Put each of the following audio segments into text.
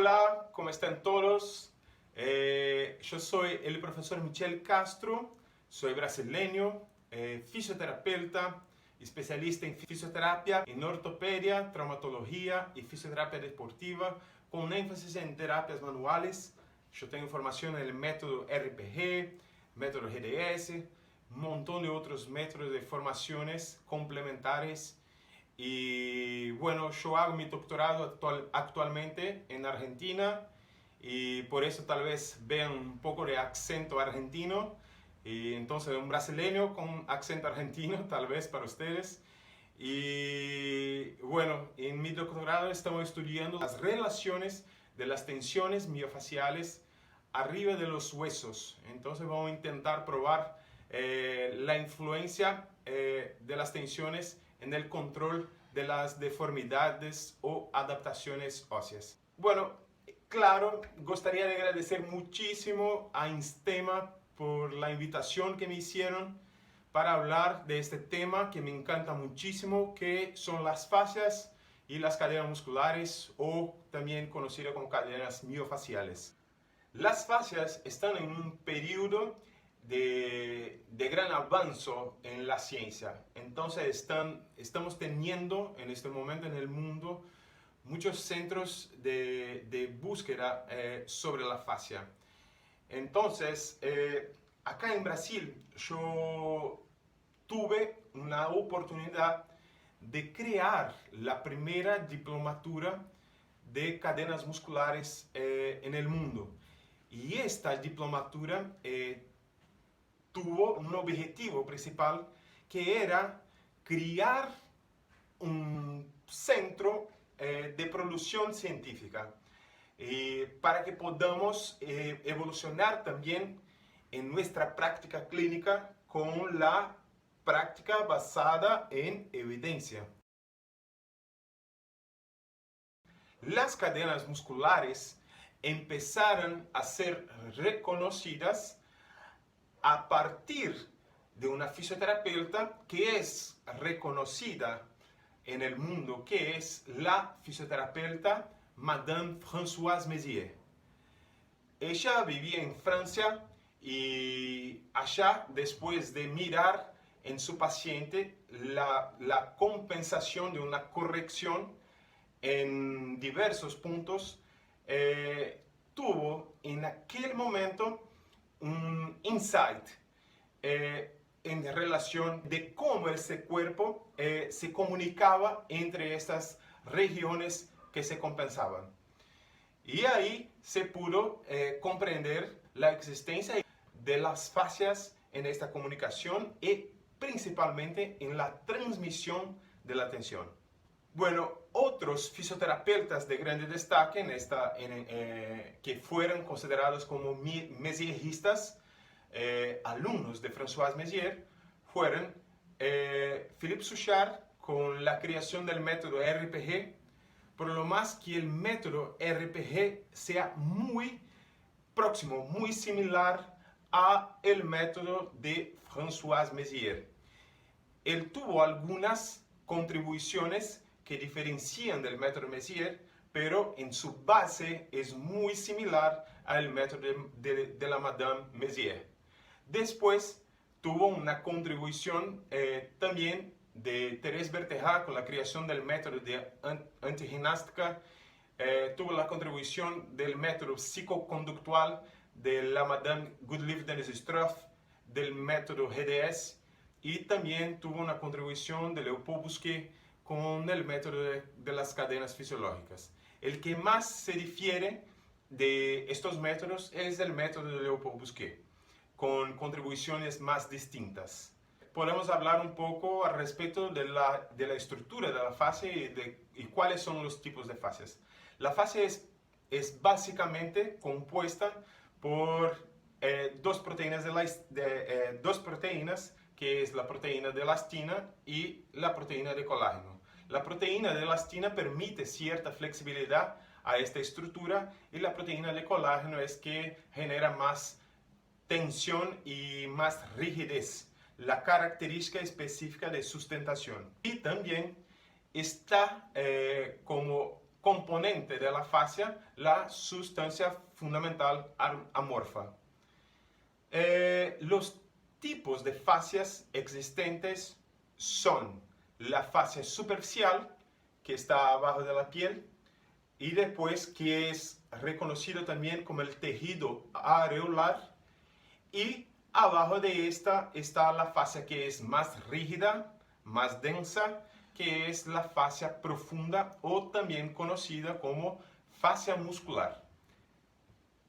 Hola, ¿cómo están todos? Yo soy el profesor Michel Castro, soy brasileño, fisioterapeuta, especialista en fisioterapia, en ortopedia, traumatología y fisioterapia deportiva, con énfasis en terapias manuales. Yo tengo formación en el método RPG, método GDS, un montón de otros métodos de formaciones complementares. Y bueno, yo hago mi doctorado actualmente en Argentina y por eso tal vez vean un poco de acento argentino. Y entonces un brasileño con acento argentino tal vez para ustedes. Y bueno, en mi doctorado estamos estudiando las relaciones de las tensiones miofaciales arriba de los huesos. Entonces vamos a intentar probar la influencia de las tensiones en el control de las deformidades o adaptaciones óseas. Bueno, claro, gustaría de agradecer muchísimo a Instema por la invitación que me hicieron para hablar de este tema que me encanta muchísimo, que son las fascias y las cadenas musculares, o también conocidas como cadenas miofaciales. Las fascias están en un periodo de gran avance en la ciencia. Entonces estamos teniendo en este momento en el mundo muchos centros de búsqueda sobre la fascia. Entonces, acá en Brasil yo tuve una oportunidad de crear la primera diplomatura de cadenas musculares en el mundo. Y esta diplomatura tuvo un objetivo principal que era crear un centro de producción científica para que podamos evolucionar también en nuestra práctica clínica con la práctica basada en evidencia. Las cadenas musculares empezaron a ser reconocidas a partir de una fisioterapeuta que es reconocida en el mundo, que es la fisioterapeuta Madame Françoise Mézières. Ella vivía en Francia y allá, después de mirar en su paciente la compensación de una corrección en diversos puntos, tuvo en aquel momento un insight en relación de cómo ese cuerpo se comunicaba entre estas regiones que se compensaban. Y ahí se pudo comprender la existencia de las fascias en esta comunicación y principalmente en la transmisión de la tensión. Bueno, otros fisioterapeutas de grande destaque que fueron considerados como méziéristas, alumnos de Françoise Mézières, fueron Philippe Suchard con la creación del método RPG, por lo más que el método RPG sea muy próximo, muy similar a el método de Françoise Mézières. Él tuvo algunas contribuciones que diferencian del método Mézières, pero en su base es muy similar al método de la Madame Mézières. Después tuvo una contribución también de Thérèse Bertherat con la creación del método de antigimnástica. Tuvo la contribución del método psicoconductual de la Madame Goodleaf-Dennis-Struff, del método GDS, y también tuvo una contribución de Leopold Bousquet con el método de las cadenas fisiológicas. El que más se difiere de estos métodos es el método de Leopold Bousquet, con contribuciones más distintas. Podemos hablar un poco al respecto de la estructura de la fascia y cuáles son los tipos de fascias. La fascia es básicamente compuesta por dos proteínas, que es la proteína de elastina y la proteína de colágeno. La proteína de elastina permite cierta flexibilidad a esta estructura y la proteína de colágeno es que genera más tensión y más rigidez, la característica específica de sustentación. Y también está como componente de la fascia, la sustancia fundamental amorfa. Los tipos de fascias existentes son la fascia superficial, que está abajo de la piel, y después que es reconocido también como el tejido areolar, y abajo de esta está la fascia que es más rígida, más densa, que es la fascia profunda o también conocida como fascia muscular.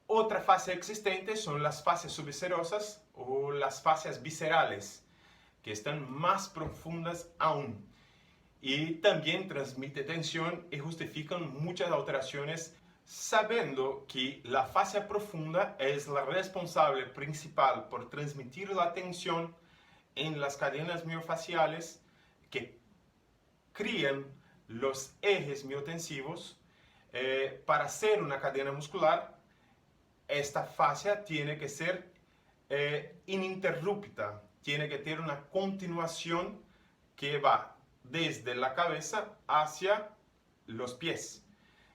Otra fascia existente son las fascias subviscerosas o las fascias viscerales, que están más profundas aún y también transmite tensión y justifican muchas alteraciones, sabiendo que la fascia profunda es la responsable principal por transmitir la tensión en las cadenas miofaciales que crían los ejes miotensivos. Para hacer una cadena muscular, esta fascia tiene que ser ininterrupta, tiene que tener una continuación que va desde la cabeza hacia los pies.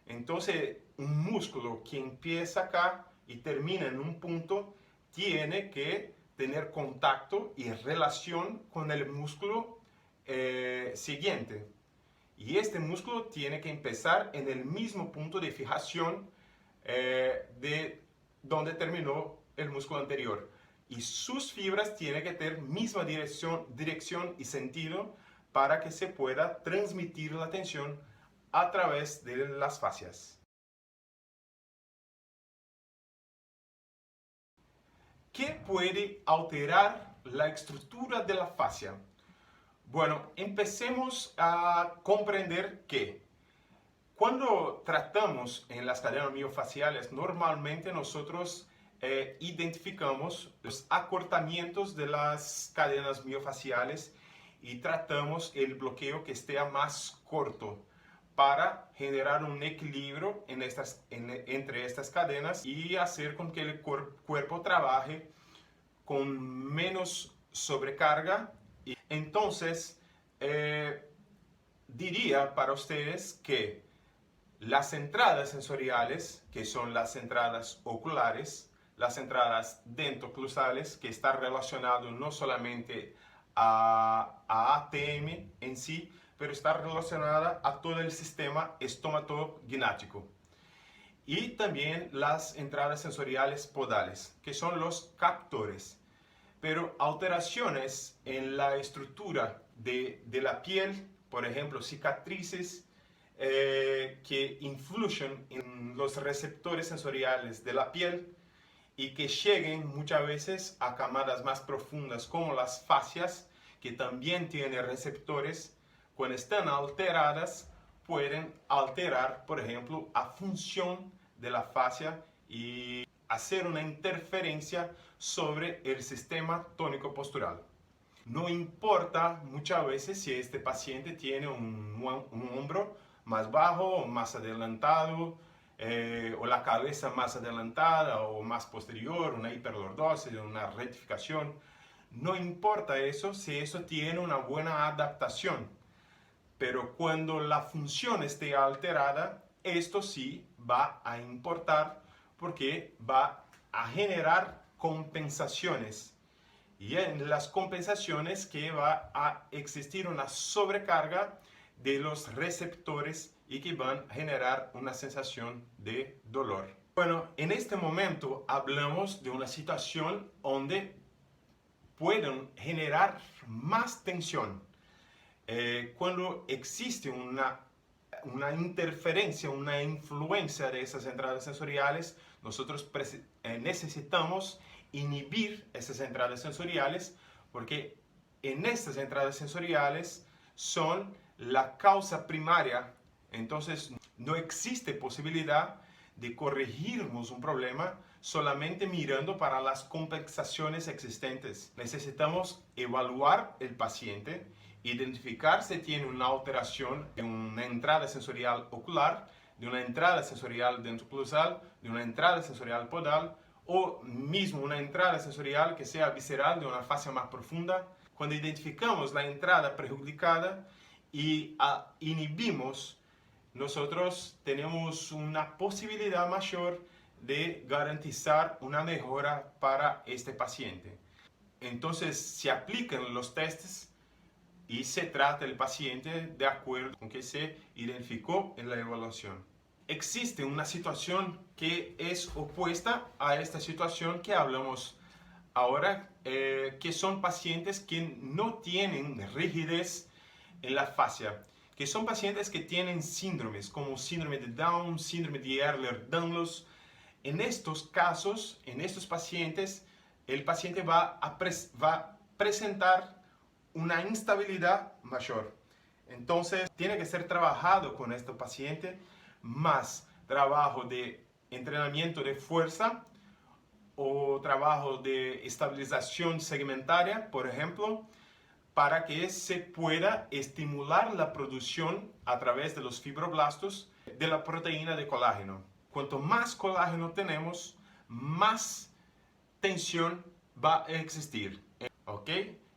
Entonces, un músculo que empieza acá y termina en un punto tiene que tener contacto y relación con el músculo siguiente. Y este músculo tiene que empezar en el mismo punto de fijación de donde terminó el músculo anterior. Y sus fibras tienen que tener misma dirección y sentido para que se pueda transmitir la tensión a través de las fascias. ¿Qué puede alterar la estructura de la fascia? Bueno, empecemos a comprender que cuando tratamos en las cadenas miofaciales, normalmente nosotros identificamos los acortamientos de las cadenas miofaciales y tratamos el bloqueo que esté más corto para generar un equilibrio entre estas cadenas y hacer con que el cuerpo trabaje con menos sobrecarga. Entonces, diría para ustedes que las entradas sensoriales, que son las entradas oculares, las entradas dentoclusales, que está relacionado no solamente a ATM en sí, pero está relacionada a todo el sistema estomatognático. Y también las entradas sensoriales podales, que son los captores. Pero alteraciones en la estructura de la piel, por ejemplo, cicatrices, que influyen en los receptores sensoriales de la piel y que lleguen muchas veces a camadas más profundas como las fascias, que también tienen receptores. Cuando están alteradas pueden alterar, por ejemplo, la función de la fascia y hacer una interferencia sobre el sistema tónico postural. No importa muchas veces si este paciente tiene un hombro más bajo o más adelantado, o la cabeza más adelantada o más posterior, una hiperlordosis, una rectificación. No importa eso si eso tiene una buena adaptación, pero cuando la función esté alterada, esto sí va a importar porque va a generar compensaciones. Y en las compensaciones que va a existir una sobrecarga de los receptores y que van a generar una sensación de dolor. Bueno, en este momento hablamos de una situación donde pueden generar más tensión. Cuando existe una interferencia, una influencia de esas entradas sensoriales, nosotros necesitamos inhibir esas entradas sensoriales, porque en estas entradas sensoriales son la causa primaria. Entonces no existe posibilidad de corregirnos un problema solamente mirando para las compensaciones existentes. Necesitamos evaluar el paciente, identificar si tiene una alteración de una entrada sensorial ocular, de una entrada sensorial dentoclusal, de una entrada sensorial podal o mismo una entrada sensorial que sea visceral, de una fascia más profunda. Cuando identificamos la entrada perjudicada y inhibimos nosotros tenemos una posibilidad mayor de garantizar una mejora para este paciente. Entonces se aplican los testes y se trata el paciente de acuerdo con que se identificó en la evaluación. Existe una situación que es opuesta a esta situación que hablamos ahora, que son pacientes que no tienen rigidez en la fascia, que son pacientes que tienen síndromes como síndrome de Down, síndrome de Ehlers-Danlos. En estos casos, en estos pacientes, el paciente va a presentar una instabilidad mayor. Entonces, tiene que ser trabajado con este paciente, más trabajo de entrenamiento de fuerza o trabajo de estabilización segmentaria, por ejemplo, para que se pueda estimular la producción a través de los fibroblastos de la proteína de colágeno. Cuanto más colágeno tenemos, más tensión va a existir. ¿Ok?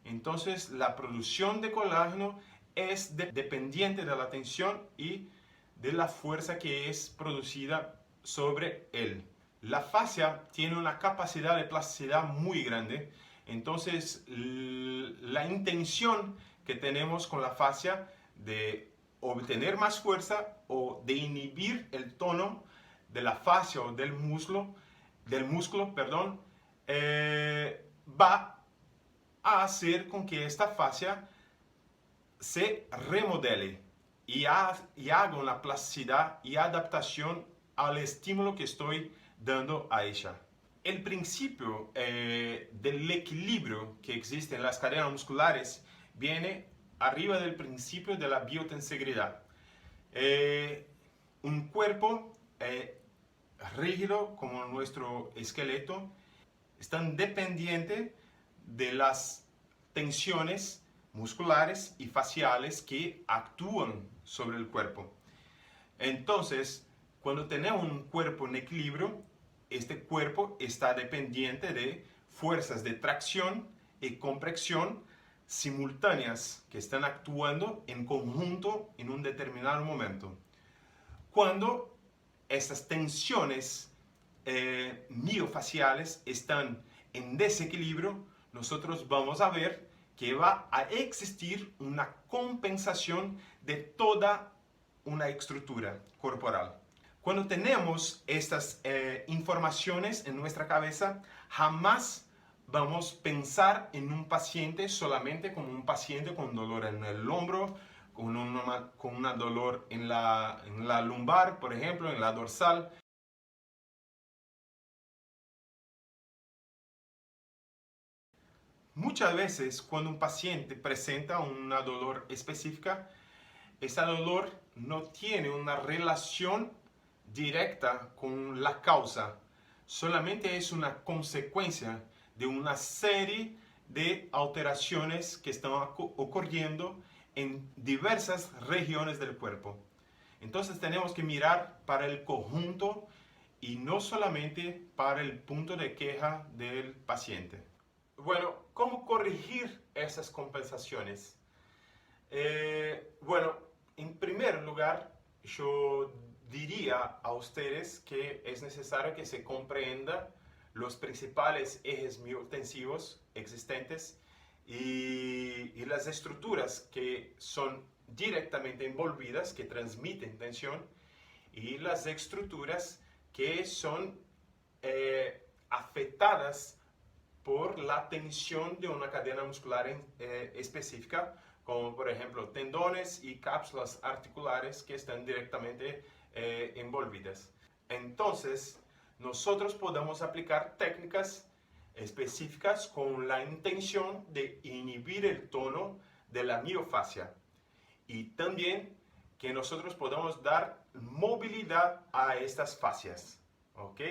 Entonces, la producción de colágeno es dependiente de la tensión y de la fuerza que es producida sobre él. La fascia tiene una capacidad de plasticidad muy grande, entonces la intención que tenemos con la fascia de obtener más fuerza o de inhibir el tono de la fascia o del músculo, perdón, va a hacer con que esta fascia se remodele y haga una plasticidad y adaptación al estímulo que estoy dando a ella. El principio del equilibrio que existe en las cadenas musculares viene arriba del principio de la biotensigridad. Un cuerpo rígido como nuestro esqueleto es tan dependiente de las tensiones musculares y faciales que actúan sobre el cuerpo. Entonces, cuando tenemos un cuerpo en equilibrio, este cuerpo está dependiente de fuerzas de tracción y compresión simultáneas que están actuando en conjunto en un determinado momento. Cuando estas tensiones miofaciales están en desequilibrio, nosotros vamos a ver que va a existir una compensación de toda una estructura corporal. Cuando tenemos estas informaciones en nuestra cabeza, jamás vamos a pensar en un paciente solamente como un paciente con dolor en el hombro, con una dolor en la lumbar, por ejemplo, en la dorsal. Muchas veces cuando un paciente presenta una dolor específica, ese dolor no tiene una relación directa con la causa, solamente es una consecuencia de una serie de alteraciones que están ocurriendo en diversas regiones del cuerpo. Entonces tenemos que mirar para el conjunto y no solamente para el punto de queja del paciente. Bueno, ¿cómo corregir esas compensaciones? Bueno, en primer lugar, yo diría a ustedes que es necesario que se comprenda los principales ejes miotensivos existentes y las estructuras que son directamente envolvidas, que transmiten tensión, y las estructuras que son afectadas por la tensión de una cadena muscular específica, como por ejemplo tendones y cápsulas articulares que están directamente envolvidas. Entonces, nosotros podemos aplicar técnicas específicas con la intención de inhibir el tono de la miofascia y también que nosotros podamos dar movilidad a estas fascias, ¿ok?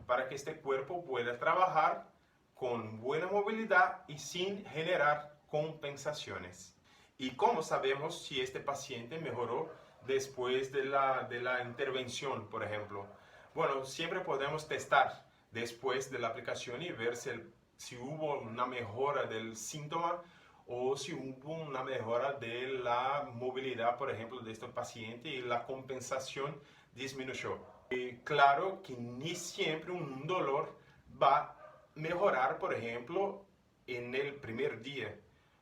Para que este cuerpo pueda trabajar con buena movilidad y sin generar compensaciones. ¿Y cómo sabemos si este paciente mejoró después de la intervención, por ejemplo? Bueno, siempre podemos testar después de la aplicación y ver si hubo una mejora del síntoma o si hubo una mejora de la movilidad, por ejemplo, de este paciente y la compensación disminuyó. Y claro que ni siempre un dolor va a mejorar, por ejemplo, en el primer día,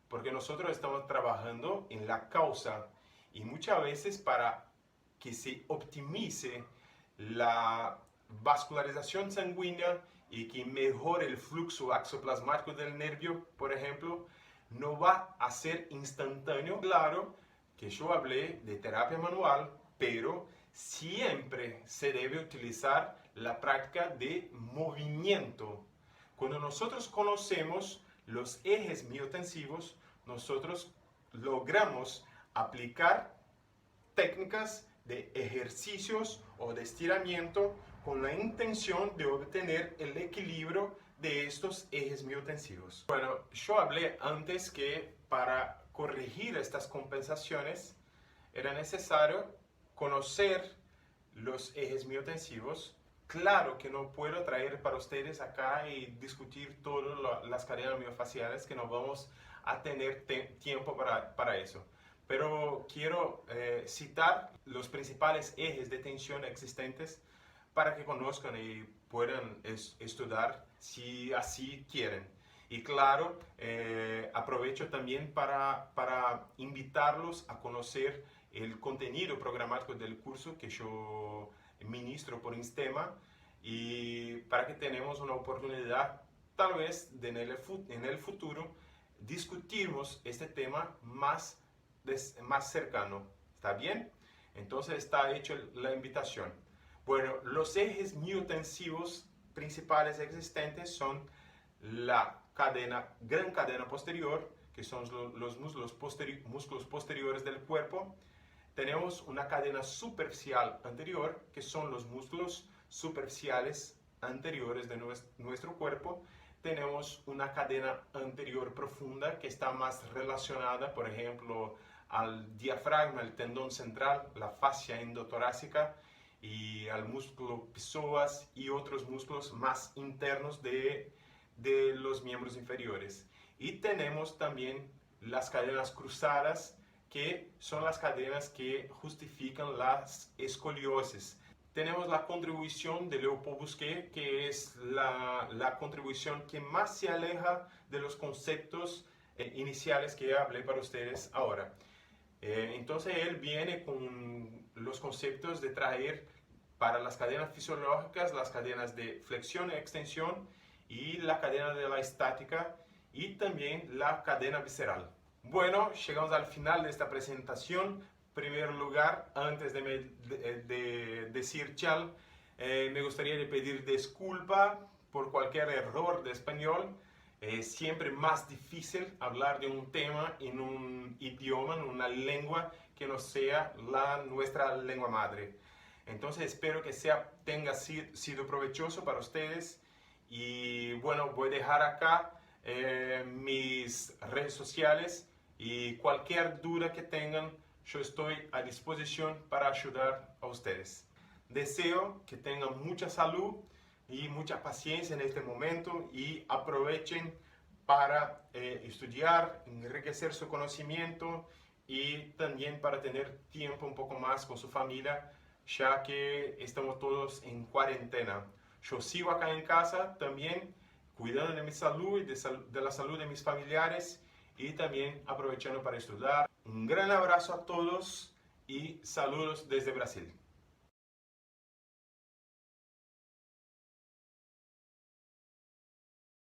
porque nosotros estamos trabajando en la causa y muchas veces para que se optimice la vascularización sanguínea y que mejore el flujo axoplasmático del nervio, por ejemplo, no va a ser instantáneo. Claro que yo hablé de terapia manual, pero siempre se debe utilizar la práctica de movimiento. Cuando nosotros conocemos los ejes miotensivos, nosotros logramos aplicar técnicas de ejercicios o de estiramiento con la intención de obtener el equilibrio de estos ejes miotensivos. Bueno, yo hablé antes que para corregir estas compensaciones era necesario conocer los ejes miotensivos. Claro que no puedo traer para ustedes acá y discutir todas las cadenas miofaciales, que no vamos a tener tiempo para eso. Pero quiero citar los principales ejes de tensión existentes para que conozcan y puedan estudiar si así quieren. Y claro, aprovecho también para invitarlos a conocer el contenido programático del curso que yo ministro por Instema, y para que tenemos una oportunidad tal vez de en el futuro discutirmos este tema más cercano. ¿Está bien? Entonces está hecha la invitación. Bueno, los ejes miotensivos principales existentes son la gran cadena posterior, que son los músculos posteriores del cuerpo. Tenemos una cadena superficial anterior, que son los músculos superficiales anteriores de nuestro cuerpo. Tenemos una cadena anterior profunda, que está más relacionada, por ejemplo, al diafragma, el tendón central, la fascia endotorácica, y al músculo psoas y otros músculos más internos de los miembros inferiores. Y tenemos también las cadenas cruzadas, que son las cadenas que justifican las escoliosis. Tenemos la contribución de Leopold Busquet, que es la contribución que más se aleja de los conceptos iniciales que hablé para ustedes ahora. Entonces él viene con los conceptos de traer para las cadenas fisiológicas las cadenas de flexión y extensión, y la cadena de la estática, y también la cadena visceral. Bueno, llegamos al final de esta presentación. En primer lugar, antes de decir chao, me gustaría pedir disculpa por cualquier error de español. Es siempre más difícil hablar de un tema en un idioma, en una lengua que no sea nuestra lengua madre. Entonces espero que tenga sido provechoso para ustedes. Y bueno, voy a dejar acá mis redes sociales, y cualquier duda que tengan, yo estoy a disposición para ayudar a ustedes. Deseo que tengan mucha salud y mucha paciencia en este momento, y aprovechen para estudiar, enriquecer su conocimiento, y también para tener tiempo un poco más con su familia, ya que estamos todos en cuarentena. Yo sigo acá en casa también, cuidando de mi salud y de la salud de mis familiares, y también aprovechando para estudiar. Un gran abrazo a todos y saludos desde Brasil.